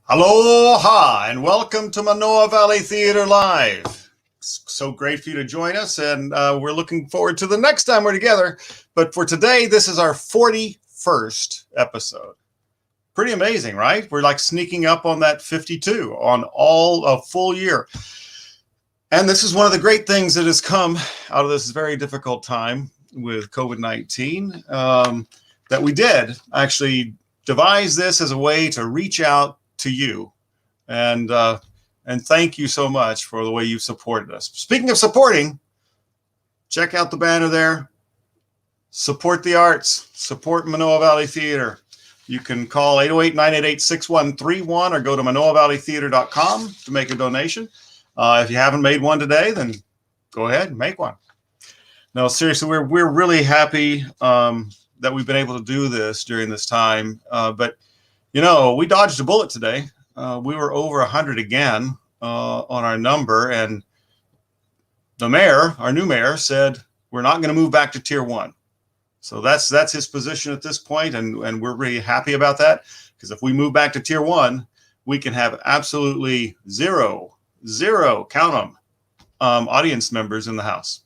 Aloha and welcome to Manoa Valley Theater Live. It's so great for you to join us, and we're looking forward to the next time we're together. But for today, this is our 41st episode. Pretty amazing, right? We're like sneaking up on that 52 on all a full year. And this is one of the great things that has come out of this very difficult time with COVID-19 that we did actually devise this as a way to reach out to you, and thank you so much for the way you've supported us. Speaking of supporting, check out the banner there. Support the arts. Support Manoa Valley Theater. You can call 808-988-6131 or go to manoavalleytheater.com to make a donation. If you haven't made one today, then go ahead and make one. No, seriously, we're really happy that we've been able to do this during this time, but you know, we dodged a bullet today. We were over 100 again on our number, and the mayor, our new mayor, said we're not going to move back to tier 1. So that's his position at this point, and we're really happy about that, because if we move back to tier 1, we can have absolutely zero, count them, audience members in the house.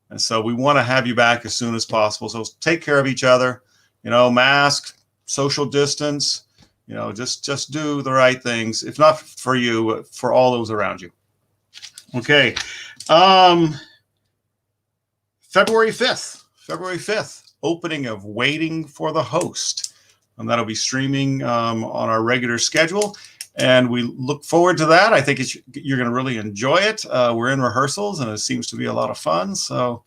And so we want to have you back as soon as possible. So take care of each other, you know, mask, social distance. You know, just do the right things, if not for you, for all those around you. Okay. February 5th, opening of Waiting for the Host. And that'll be streaming on our regular schedule. And we look forward to that. I think you're going to really enjoy it. We're in rehearsals, and it seems to be a lot of fun. So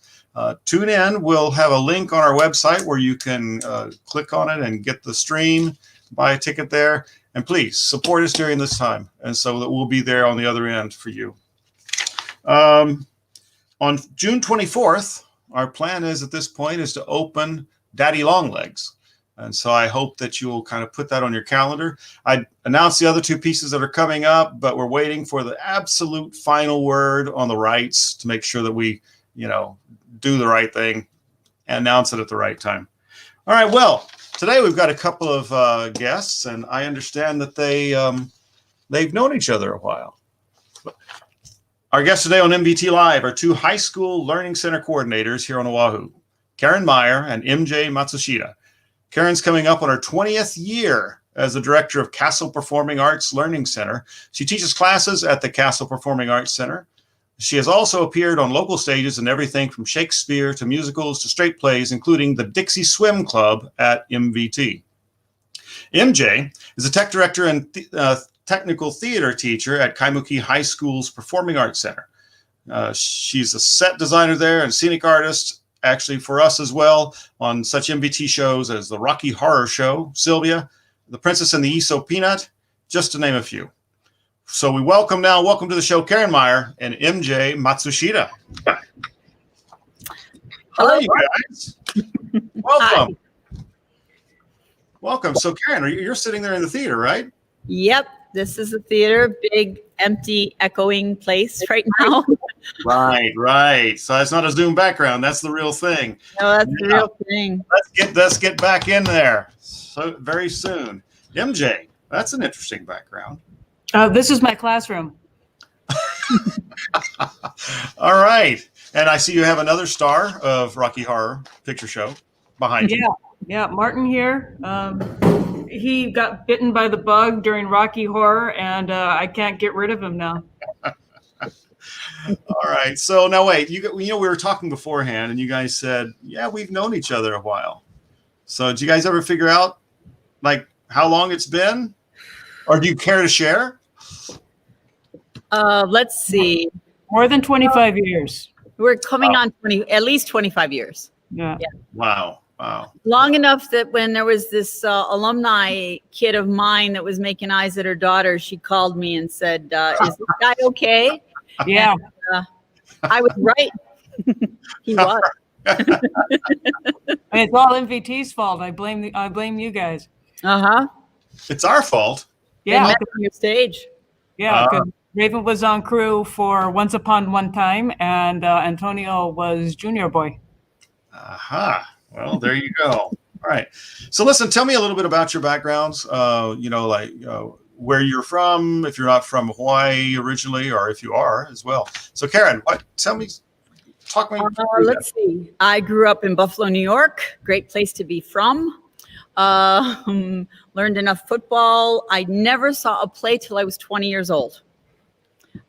tune in. We'll have a link on our website where you can click on it and get the stream. Buy a ticket there, and please support us during this time, and so that we'll be there on the other end for you. On June 24th, our plan is at this point is to open Daddy Longlegs, and so I hope that you'll kind of put that on your calendar. I announced the other 2 pieces that are coming up, but we're waiting for the absolute final word on the rights to make sure that we, you know, do the right thing and announce it at the right time. All right, well, today we've got a couple of guests, and I understand that they've known each other a while. Our guests today on MVT Live are 2 high school learning center coordinators here on Oahu, Karen Meyer and MJ Matsushita. Karen's coming up on her 20th year as the director of Castle Performing Arts Learning Center. She teaches classes at the Castle Performing Arts Center. She has also appeared on local stages in everything from Shakespeare to musicals to straight plays, including the Dixie Swim Club at MVT. MJ is a tech director and technical theater teacher at Kaimuki High School's Performing Arts Center. She's a set designer there and scenic artist, actually for us as well, on such MVT shows as the Rocky Horror Show, Sylvia, The Princess and the Aesop Peanut, just to name a few. So we welcome to the show, Karen Meyer and MJ Matsushita. Hello, you guys. Welcome. Hi. Welcome. So Karen, you're sitting there in the theater, right? Yep. This is the theater, big, empty, echoing place right now. Right. So that's not a Zoom background. That's the real thing. No, that's the real thing. Let's get back in there so very soon. MJ, that's an interesting background. This is my classroom. All right. And I see you have another star of Rocky Horror Picture Show behind you. Yeah, Martin here. He got bitten by the bug during Rocky Horror, and I can't get rid of him now. All right. So now wait, you know, we were talking beforehand, and you guys said, yeah, we've known each other a while. So did you guys ever figure out, like, how long it's been? Or do you care to share? Let's see. More than 25 years. We're coming on at least 25 years. Yeah. Wow. Long enough that when there was this alumni kid of mine that was making eyes at her daughter, she called me and said, is this guy okay? Yeah. And, I was right. He was. I mean, it's all MVT's fault. I blame you guys. It's our fault. Yeah. Your stage. Yeah. Raven was on crew for Once Upon One Time, and Antonio was Junior Boy. Aha. Well, there you go. All right. So listen, tell me a little bit about your backgrounds. where you're from, if you're not from Hawaii originally, or if you are as well. So Karen, talk me through that. Let's see. I grew up in Buffalo, New York. Great place to be from. Learned enough football. I never saw a play till I was 20 years old.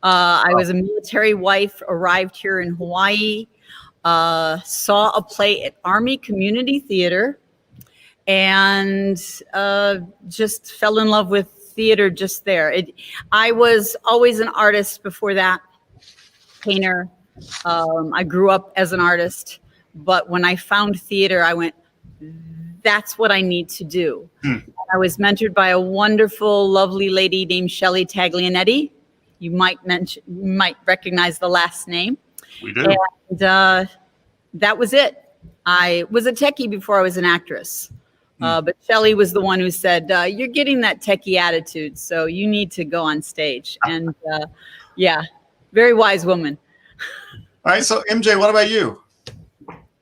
I was a military wife, arrived here in Hawaii, saw a play at Army Community Theater, and just fell in love with theater just there. I was always an artist before that, painter. I grew up as an artist, but when I found theater, I went, that's what I need to do. I was mentored by a wonderful, lovely lady named Shelley Taglianetti. You might recognize the last name. We do. And that was it. I was a techie before I was an actress. But Shelley was the one who said, you're getting that techie attitude, so you need to go on stage. And yeah, very wise woman. All right. So MJ, what about you?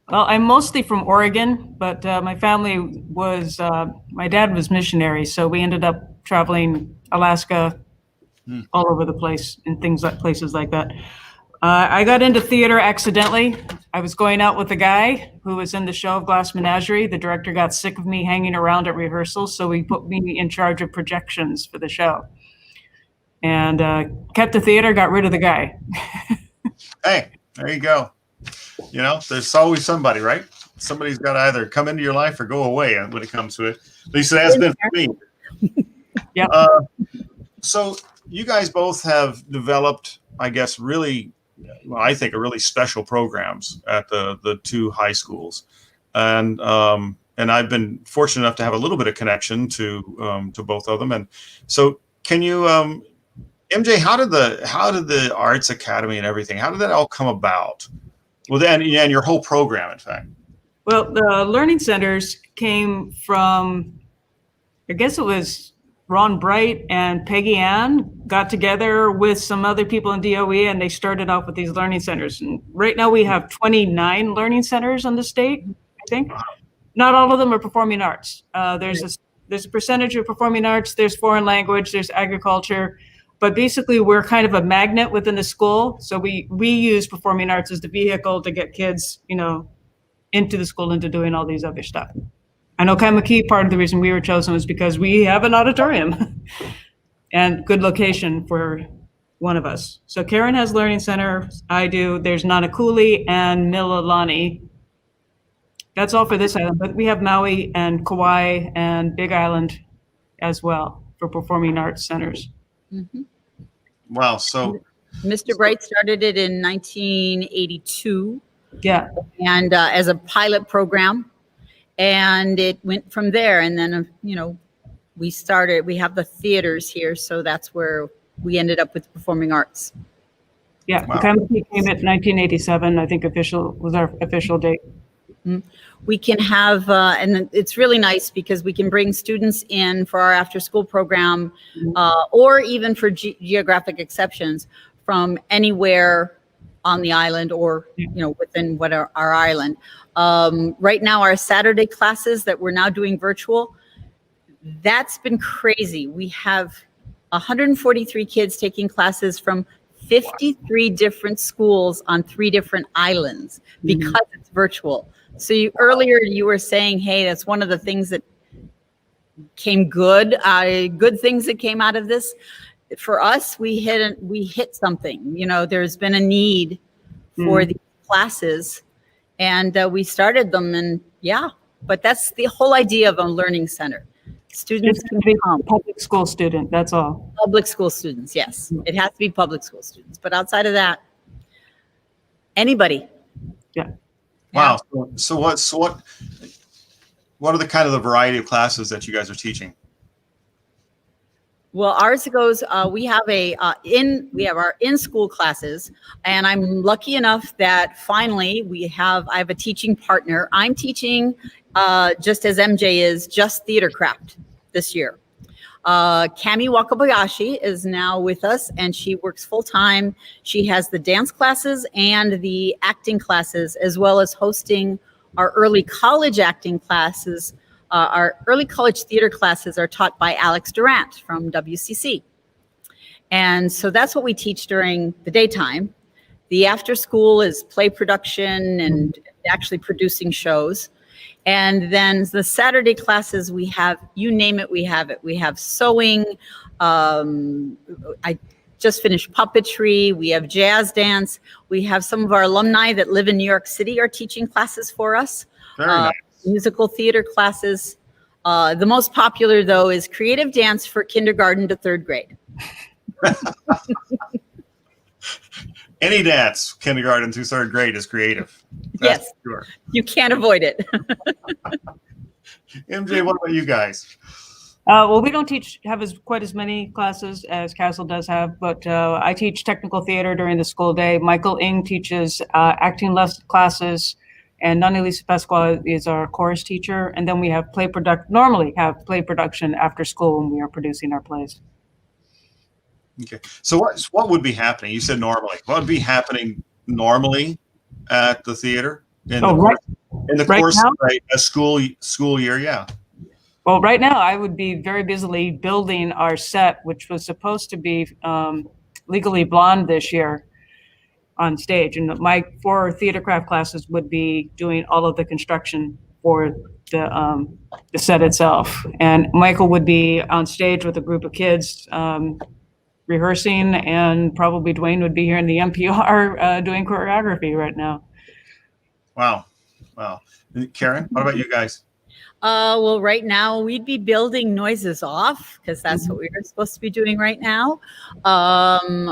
Well, I'm mostly from Oregon, but my family was, my dad was missionary, so we ended up traveling Alaska, all over the place, and places like that. I got into theater accidentally. I was going out with a guy who was in the show of Glass Menagerie. The director got sick of me hanging around at rehearsals, so he put me in charge of projections for the show. And kept the theater, got rid of the guy. Hey, there you go. You know, there's always somebody, right? Somebody's got to either come into your life or go away when it comes to it. At least it has been for me. Yeah. So you guys both have developed, I guess, really, well, I think, really special programs at the two high schools, and I've been fortunate enough to have a little bit of connection to both of them. And so, can you, MJ, how did the Arts Academy and everything, how did that all come about? Well, then, and your whole program, in fact. Well, the learning centers came from, I guess it was Ron Bright and Peggy Ann got together with some other people in DOE, and they started off with these learning centers. And right now we have 29 learning centers in the state, I think. Not all of them are performing arts. There's a percentage of performing arts, there's foreign language, there's agriculture, but basically we're kind of a magnet within the school. So we use performing arts as the vehicle to get kids, into the school, into doing all these other stuff. I know kind of a key part of the reason we were chosen was because we have an auditorium and good location for one of us. So Karen has Learning Center, I do. There's Nanakuli and Mililani. That's all for this island, but we have Maui and Kauai and Big Island as well for performing arts centers. Mm-hmm. Wow. So Mr. Bright started it in 1982. Yeah. And as a pilot program. And it went from there. And then, we have the theaters here. So that's where we ended up with performing arts. Yeah. Wow. Kaimuki came at 1987, I think was our official date. We can have, and it's really nice because we can bring students in for our after school program, or even for geographic exceptions from anywhere on the island or, within our island. Right now, our Saturday classes that we're now doing virtual, that's been crazy. We have 143 kids taking classes from 53 different schools on 3 different islands because it's virtual. So earlier you were saying, hey, that's one of the things that came good things that came out of this. For us, we hit something. There's been a need for these classes, and we started them. And but that's the whole idea of a learning center. Students can become public school student. That's all. Public school students, yes. It has to be public school students, but outside of that, anybody. Yeah. Wow. So what are the kind of the variety of classes that you guys are teaching? Well, ours goes, we have our in-school classes, and I'm lucky enough that finally I have a teaching partner. I'm teaching, just as MJ is, just theatercraft this year. Cami Wakabayashi is now with us, and she works full-time. She has the dance classes and the acting classes, as well as hosting our early college acting classes Our early college theater classes are taught by Alex Durant from WCC. And so that's what we teach during the daytime. The after school is play production and actually producing shows. And then the Saturday classes, we have, you name it, we have it. We have sewing. I just finished puppetry. We have jazz dance. We have some of our alumni that live in New York City are teaching classes for us. Very nice. Musical theater classes. The most popular, though, is creative dance for kindergarten to third grade. Any dance, kindergarten through third grade, is creative. That's Yes, for sure. you can't avoid it. MJ, what about you guys? Well, we don't have quite as many classes as Castle does have, but I teach technical theater during the school day. Michael Ng teaches acting classes, and Annalisa Pasqua is our chorus teacher. And then we have normally have play production after school when we are producing our plays. Okay. So what would be happening? You said normally. What would be happening normally at the theater in the course now? of a school year? Yeah. Well, right now I would be very busily building our set, which was supposed to be Legally Blonde this year on stage. And my 4 theater craft classes would be doing all of the construction for the set itself. And Michael would be on stage with a group of kids rehearsing, and probably Dwayne would be here in the NPR doing choreography right now. Wow. Karen, what about you guys? Well, right now we'd be building Noises Off because that's what we were supposed to be doing right now.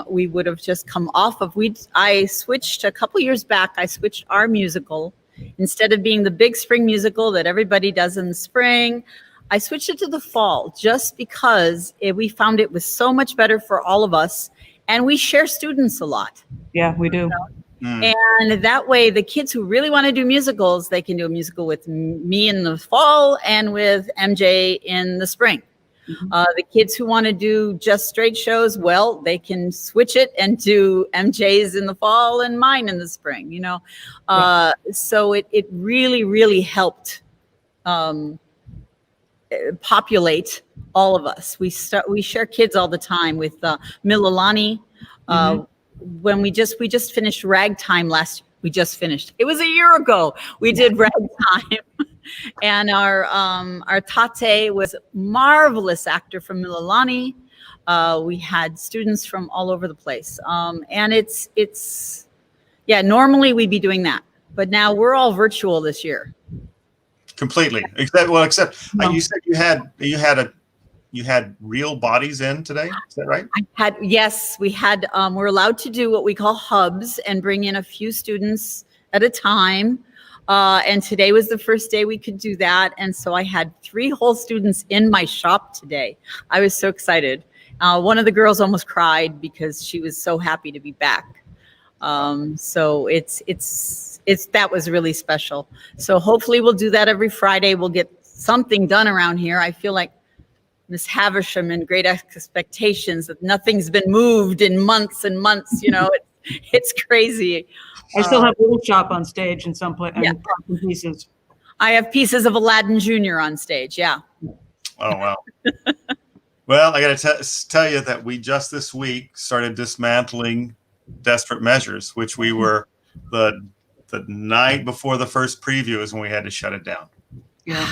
We would have just come off of, I switched a couple years back, I switched our musical. Instead of being the big spring musical that everybody does in the spring, I switched it to the fall just because we found it was so much better for all of us. And we share students a lot. Yeah, we do. And that way, the kids who really want to do musicals, they can do a musical with me in the fall and with MJ in the spring. The kids who want to do just straight shows, well, they can switch it and do MJ's in the fall and mine in the spring, you know. So it really, really helped populate all of us. We share kids all the time with Mililani. When we just finished Ragtime we just finished. It was a year ago. We did Ragtime. And our Tate was a marvelous actor from Mililani. We had students from all over the place. And it's normally we'd be doing that. But now we're all virtual this year. Completely. Except you said you had real bodies in today. Is that right? We had, we're allowed to do what we call hubs and bring in a few students at a time. And today was the first day we could do that. And so I had 3 whole students in my shop today. I was so excited. One of the girls almost cried because she was so happy to be back. So that was really special. So hopefully we'll do that every Friday. We'll get something done around here. I feel like Miss Havisham and Great Expectations, that nothing's been moved in months and months, you know, it's crazy. I still have Little Shop on stage in some pieces. I have pieces of Aladdin Jr. on stage. Yeah. Oh, wow. Well, I got to tell you that we just this week started dismantling Desperate Measures, which we were the night before the first preview is when we had to shut it down. Yeah.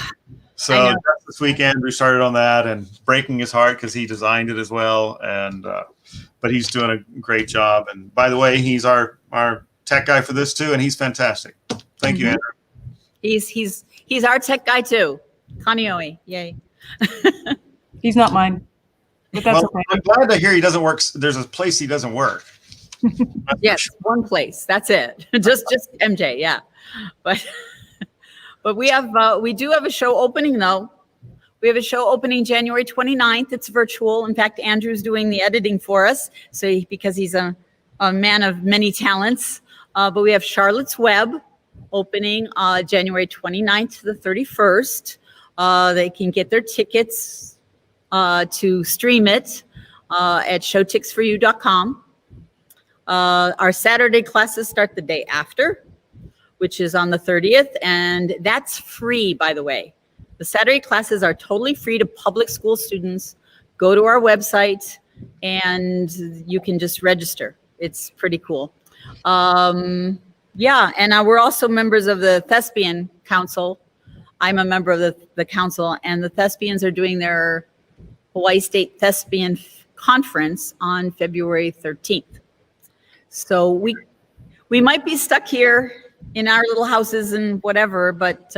So just this week, Andrew started on that and breaking his heart because he designed it as well. And but he's doing a great job. And by the way, he's our tech guy for this too, and he's fantastic. Thank you, Andrew. He's our tech guy too. Kanioe, yay. He's not mine, but that's okay. I'm glad to hear he doesn't work. There's a place he doesn't work. Yes, one place. That's it. just MJ, yeah. But we do have a show opening though. We have a show opening January 29th. It's virtual. In fact, Andrew's doing the editing for us, because he's a man of many talents. But we have Charlotte's Web opening January 29th to the 31st. They can get their tickets to stream it at showtixforyou.com. Our Saturday classes start the day after, which is on the 30th, and that's free, by the way. The Saturday classes are totally free to public school students. Go to our website and you can just register. It's pretty cool. Yeah, and we're also members of the Thespian Council. I'm a member of the council, and the Thespians are doing their Hawaii State Thespian Conference on February 13th. So we might be stuck here in our little houses and whatever, but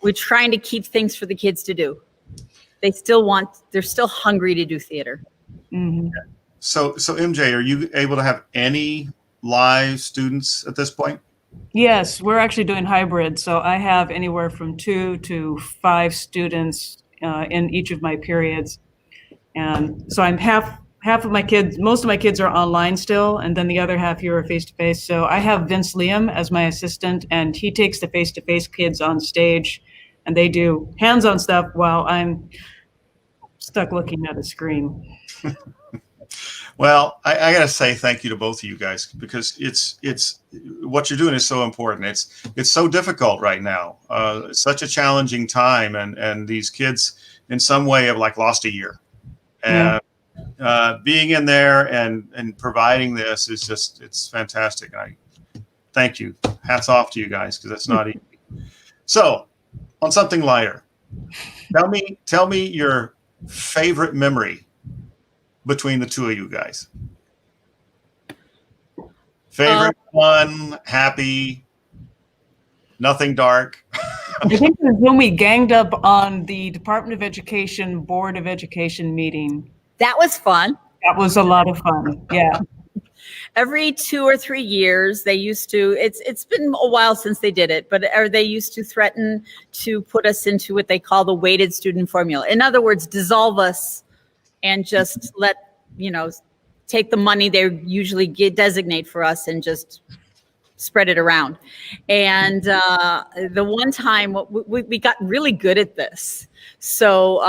we're trying to keep things for the kids to do. They're still hungry to do theater. Mm-hmm. So MJ, are you able to have any live students at this point? Yes, we're actually doing hybrid. So I have anywhere from 2 to 5 students in each of my periods. And so I'm half of my kids, most of my kids are online still, and then the other half here are face-to-face. So I have Vince Liam as my assistant, and he takes the face-to-face kids on stage, and they do hands-on stuff while I'm stuck looking at a screen. Well, I got to say thank you to both of you guys, because it's what you're doing is so important. It's so difficult right now. It's such a challenging time, and these kids in some way have like lost a year. And being in there and providing this is just, it's fantastic. I thank you. Hats off to you guys, because it's not easy. So on something lighter, tell me your favorite memory between the two of you guys. Favorite one, happy, nothing dark. I think it was when we ganged up on the Department of Education Board of Education meeting. That was fun. That was a lot of fun. Yeah. Every 2 or 3 years, they used to, it's been a while since they did it, but they used to threaten to put us into what they call the weighted student formula. In other words, dissolve us and just let, take the money they usually designate for us and just spread it around. And the one time we got really good at this. So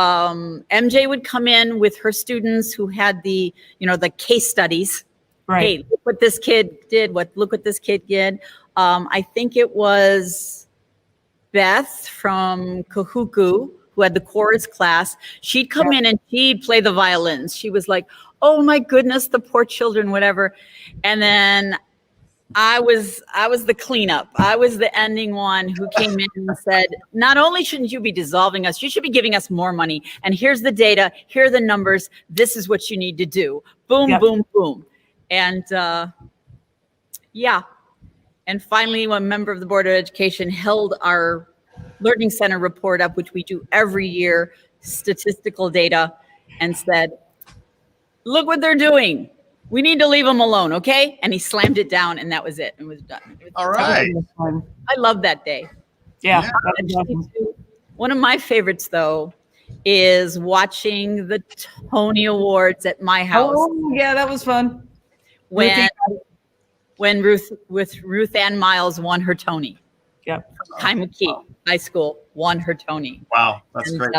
MJ would come in with her students who had the case studies. Right. Hey, look what this kid did. Look what this kid did. I think it was Beth from Kahuku who had the chorus class. She'd come in and she'd play the violins. She was like, "Oh my goodness, the poor children," whatever. And then I was the cleanup. I was the ending one who came in and said, "Not only shouldn't you be dissolving us, you should be giving us more money. And here's the data. Here are the numbers. This is what you need to do." Boom, boom, boom. And and finally, one member of the Board of Education held our Learning Center report up, which we do every year, statistical data, and said, "Look what they're doing. We need to leave them alone, okay?" And he slammed it down, and that was it. It was done. All right. I love that day. Yeah. One of my favorites, though, is watching the Tony Awards at my house. Oh, yeah, that was fun. When Ruth Ann Miles won her Tony. Yep. Kaimuki High School won her Tony. Wow, that's great.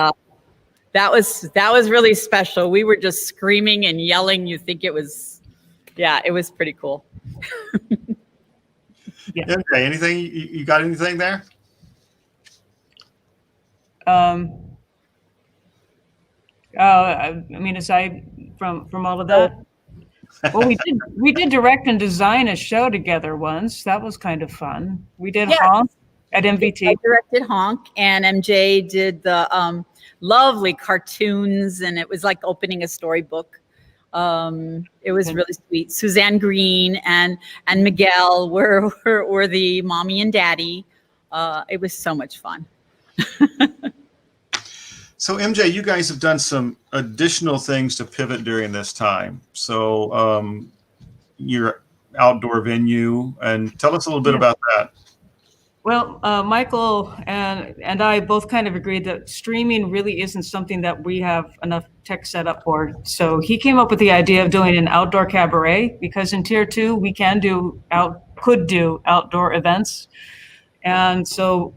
That was really special. We were just screaming and yelling. You think it was, it was pretty cool. Yeah. Okay, anything you got anything there? I mean, aside from all of that, well, we did direct and design a show together once. That was kind of fun. We did Honk at MVT. I directed Honk, and MJ did the lovely cartoons, and it was like opening a storybook. It was really sweet. Suzanne Green and Miguel were the mommy and daddy. It was so much fun. So MJ, you guys have done some additional things to pivot during this time. So your outdoor venue, and tell us a little bit about that. Well, Michael and I both kind of agreed that streaming really isn't something that we have enough tech set up for. So he came up with the idea of doing an outdoor cabaret, because in Tier 2 we could do outdoor events. And so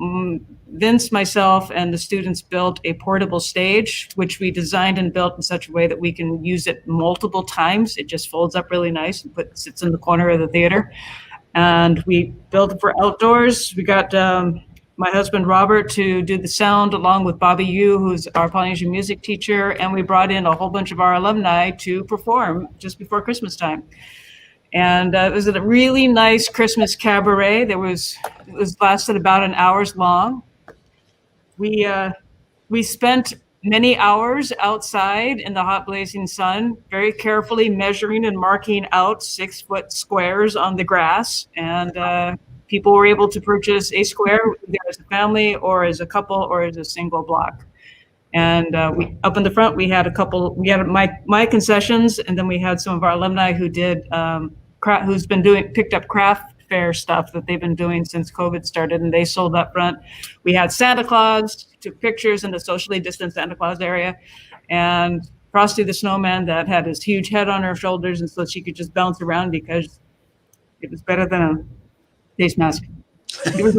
Vince, myself, and the students built a portable stage, which we designed and built in such a way that we can use it multiple times. It just folds up really nice and sits in the corner of the theater. And we built it for outdoors. We got my husband Robert to do the sound, along with Bobby Yu, who's our Polynesian music teacher, and we brought in a whole bunch of our alumni to perform just before Christmas time. And it was a really nice Christmas cabaret. It was lasted about an hour's long. We spent many hours outside in the hot blazing sun, very carefully measuring and marking out 6-foot squares on the grass. And people were able to purchase a square either as a family or as a couple or as a single block. And we up in the front, we had my concessions, and then we had some of our alumni who did picked up craft fair stuff that they've been doing since COVID started, and they sold up front. We had Santa Claus, took pictures in the socially distanced Santa Claus area, and Frosty the Snowman that had his huge head on her shoulders, and so she could just bounce around because it was better than a face mask. It was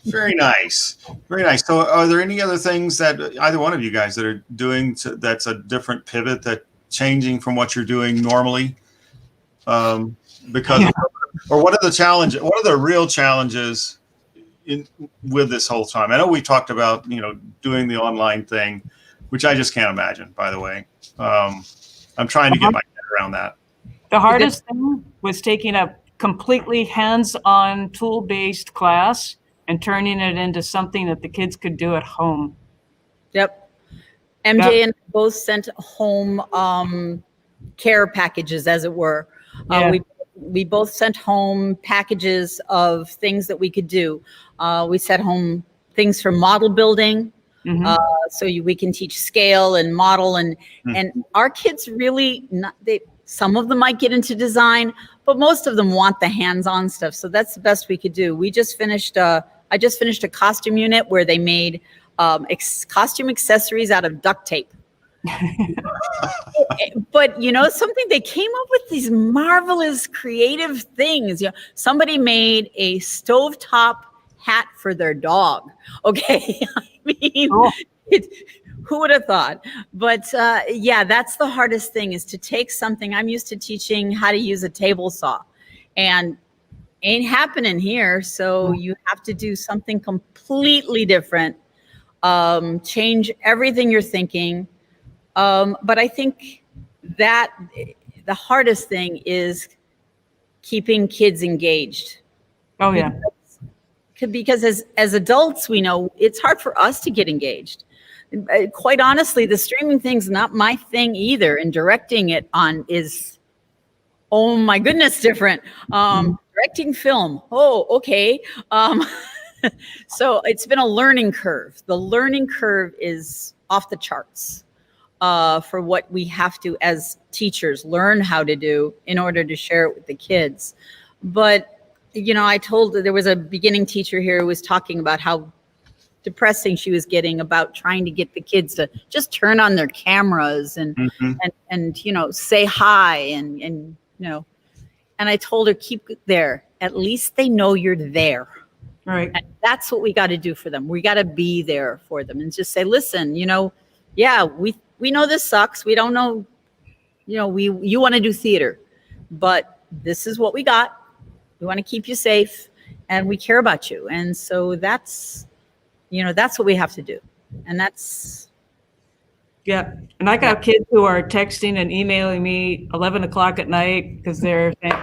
Very nice. Very nice. So are there any other things that either one of you guys that are doing that's a different pivot, that changing from what you're doing normally? Because or what are the real challenges with this whole time? I know we talked about, doing the online thing, which I just can't imagine, by the way. I'm trying to get my head around that. The hardest thing was taking a completely hands-on tool-based class and turning it into something that the kids could do at home. Yep. MJ and I both sent home care packages, as it were. Yeah. We both sent home packages of things that we could do. We sent home things for model building, so we can teach scale and model, and our kids really some of them might get into design, but most of them want the hands-on stuff. So that's the best we could do. I just finished a costume unit where they made costume accessories out of duct tape. But something, they came up with these marvelous creative things. Somebody made a stovetop hat for their dog. Okay. I mean, who would have thought? But that's the hardest thing, is to take something. I'm used to teaching how to use a table saw, and ain't happening here. So you have to do something completely different, change everything you're thinking. But I think that the hardest thing is keeping kids engaged. Oh, yeah. Because as adults, we know it's hard for us to get engaged. Quite honestly, the streaming thing's not my thing either, and directing it is, oh my goodness, different. Directing film, okay. So it's been a learning curve. The learning curve is off the charts for what we have to, as teachers, learn how to do in order to share it with the kids. But there was a beginning teacher here who was talking about how depressing she was getting about trying to get the kids to just turn on their cameras and say hi and I told her, keep it there. At least they know you're there. Right. And that's what we got to do for them. We got to be there for them and just say, listen, we know this sucks. We don't know, you want to do theater, but this is what we got. We want to keep you safe, and we care about you. And so that's what we have to do. And that's. Yeah. And I got kids who are texting and emailing me 11 o'clock at night because they're saying,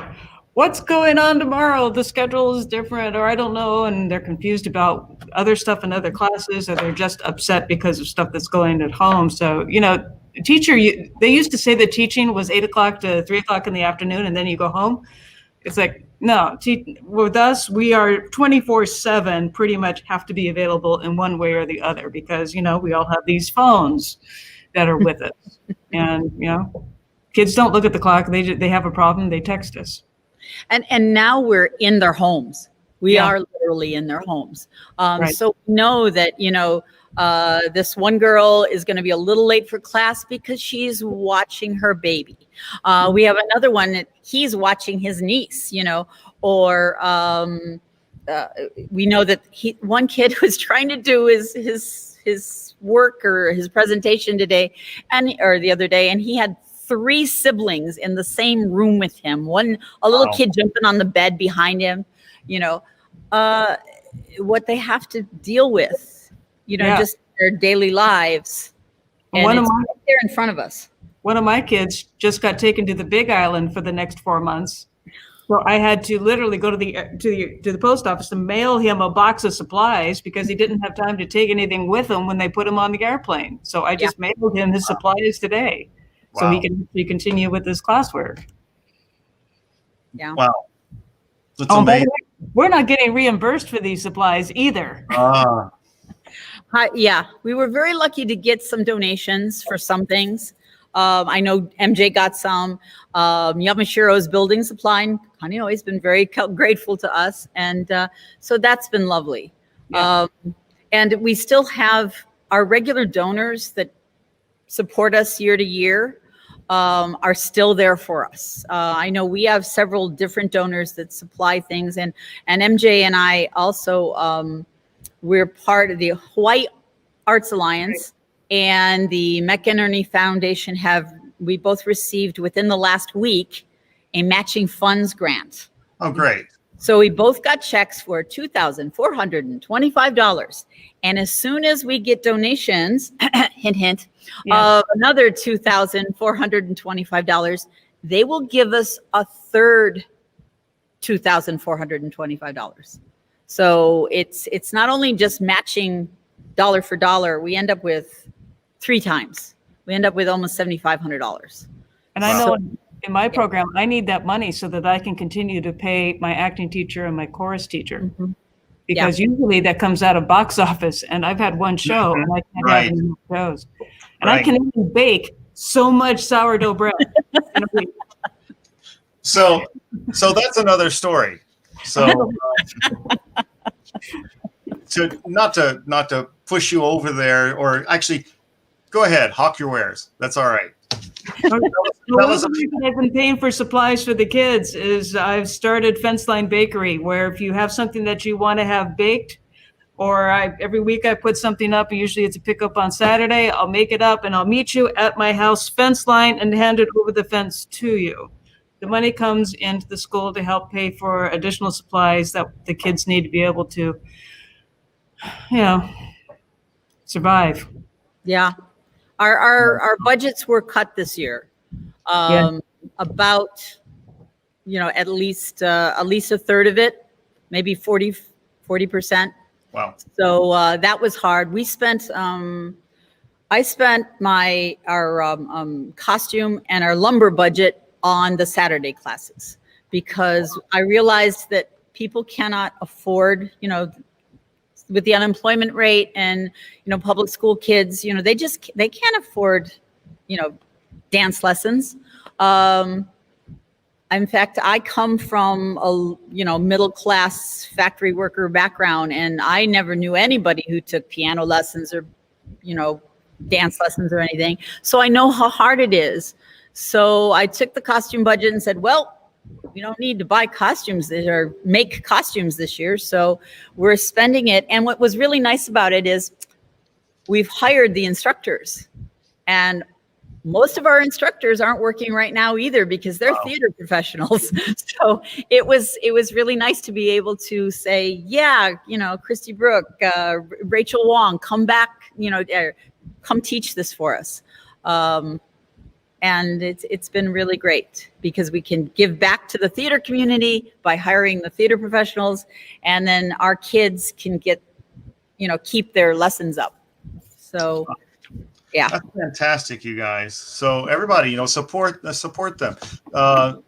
what's going on tomorrow? The schedule is different, or I don't know. And they're confused about other stuff in other classes, or they're just upset because of stuff that's going at home. So, they used to say that teaching was 8 o'clock to 3 o'clock in the afternoon, and then you go home. It's like, no, with us, we are 24/7, pretty much have to be available in one way or the other, because, we all have these phones that are with us. And, kids don't look at the clock. They have a problem. They text us. And now we're in their homes. We are literally in their homes. Right. So we know that, this one girl is going to be a little late for class because she's watching her baby. We have another one that he's watching his niece, or we know that one kid was trying to do his work or his presentation today or the other day, and he had 3 siblings in the same room with him. A little kid jumping on the bed behind him, what they have to deal with, Yeah. just their daily lives. And One of it's my- right there in front of us. One of my kids just got taken to the Big Island for the next 4 months. So I had to literally go to the post office to mail him a box of supplies because he didn't have time to take anything with him when they put him on the airplane. So I just mailed him his supplies today, so he Wow. can continue with his classwork. Yeah. Wow. That's Oh, by the amazing. way, we're not getting reimbursed for these supplies either. Ah, Yeah, we were very lucky to get some donations for some things. I know MJ got some. Yamashiro's building supply and Kanino has been very grateful to us. And so that's been lovely. Yeah. And we still have our regular donors that support us year to year are still there for us. I know we have several different donors that supply things. And MJ and I also, we're part of the Hawaii Arts Alliance and the McInerney Foundation we both received within the last week a matching funds grant. oh, great. So we both got checks for $2,425. And as soon as we get donations, hint, hint, Yeah. of another $2,425, they will give us a third $2,425. So it's not only just matching dollar for dollar, we end up with 3 times. We end up with almost $7,500. And I Wow. know in my program, I need that money so that I can continue to pay my acting teacher and my chorus teacher. Mhm. Because usually that comes out of box office, and I've had one show and I can't Right. have any more shows. And I Right. can only bake so much sourdough bread in a week. So that's another story. So not to push you over there, or actually, go ahead, hawk your wares. That's all right. One Tell of us the reasons I've been paying for supplies for the kids is I've started Fence Line Bakery, where if you have something that you want to have baked, or every week I put something up, and usually it's a pickup on Saturday, I'll make it up and I'll meet you at my house fence line and hand it over the fence to you. The money comes into the school to help pay for additional supplies that the kids need to be able to, survive. Yeah. Our budgets were cut this year. About, at least a third of it, maybe 40%. Wow. So that was hard. We spent, I spent our costume and our lumber budget on the Saturday classes because I realized that people cannot afford, with the unemployment rate and, public school kids, they can't afford, dance lessons. In fact, I come from a, middle class factory worker background, and I never knew anybody who took piano lessons or, dance lessons or anything. So I know how hard it is. So I took the costume budget and said, well, we don't need to buy costumes or make costumes this year. So we're spending it. And what was really nice about it is we've hired the instructors, and most of our instructors aren't working right now either because they're theater professionals. So it was really nice to be able to say, yeah, Christy Brooke, Rachel Wong, come back, come teach this for us. And it's been really great because we can give back to the theater community by hiring the theater professionals, and then our kids can get, keep their lessons up. So, yeah. That's fantastic, you guys. So everybody, support them.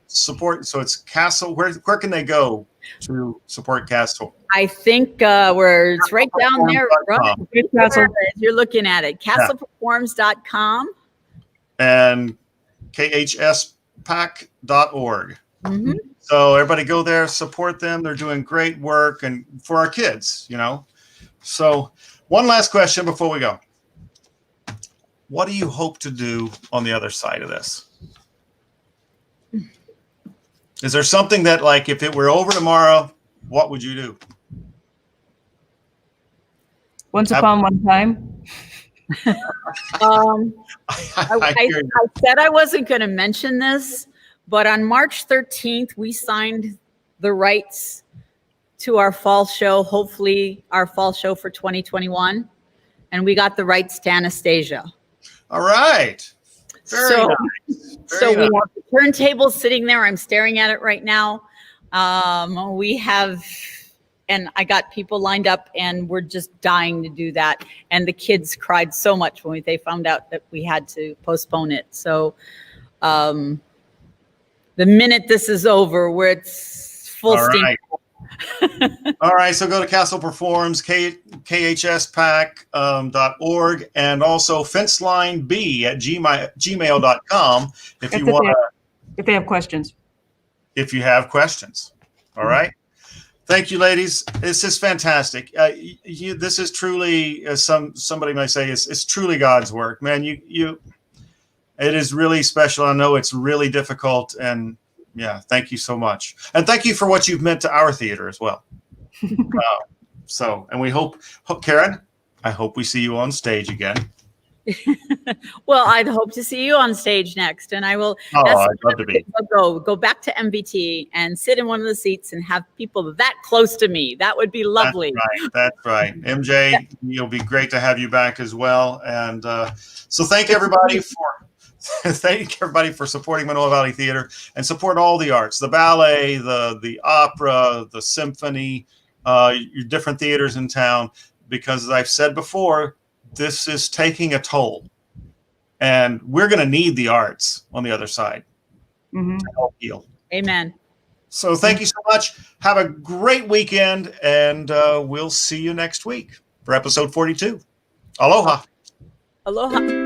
Support. So it's Castle. Where can they go to support Castle? I think it's right down there. Right Castle. You're looking at it. CastlePerforms.com. And khspac.org. Mm-hmm. So everybody go there, support them. They're doing great work and for our kids, So one last question before we go. What do you hope to do on the other side of this? Is there something that, like, if it were over tomorrow, what would you do? Once upon one time. I hear you. I said I wasn't going to mention this, but on March 13th, we signed the rights to our fall show, hopefully our fall show for 2021. And we got the rights to Anastasia. All right. Very So, nice. so Very we nice. have the turntable sitting there. I'm staring at it right now. We have, and I got people lined up, and we're just dying to do that. And the kids cried so much when they found out that we had to postpone it. So the minute this is over, where it's full All steam. right. All right, so go to Castle Performs, khspac.org, and also fencelineb@gmail.com if you want to, If they have questions. if you have questions. All right. Thank you, ladies. This is fantastic. This is truly, as somebody might say, it's truly God's work, man. It is really special. I know it's really difficult, and yeah, thank you so much. And thank you for what you've meant to our theater as well. And we hope, Karen, I hope we see you on stage again. Well, I'd hope to see you on stage next, and I will. Oh, that's I'd love to be. Go back to MVT and sit in one of the seats and have people that close to me. That would be lovely. That's right. MJ, it'll be great to have you back as well. And so thank everybody for supporting Manoa Valley Theater, and support all the arts, the ballet, the opera, the symphony, your different theaters in town, because as I've said before, this is taking a toll, and we're going to need the arts on the other side to help heal. Amen. So thank you so much. Have a great weekend, and we'll see you next week for episode 42. Aloha. Aloha.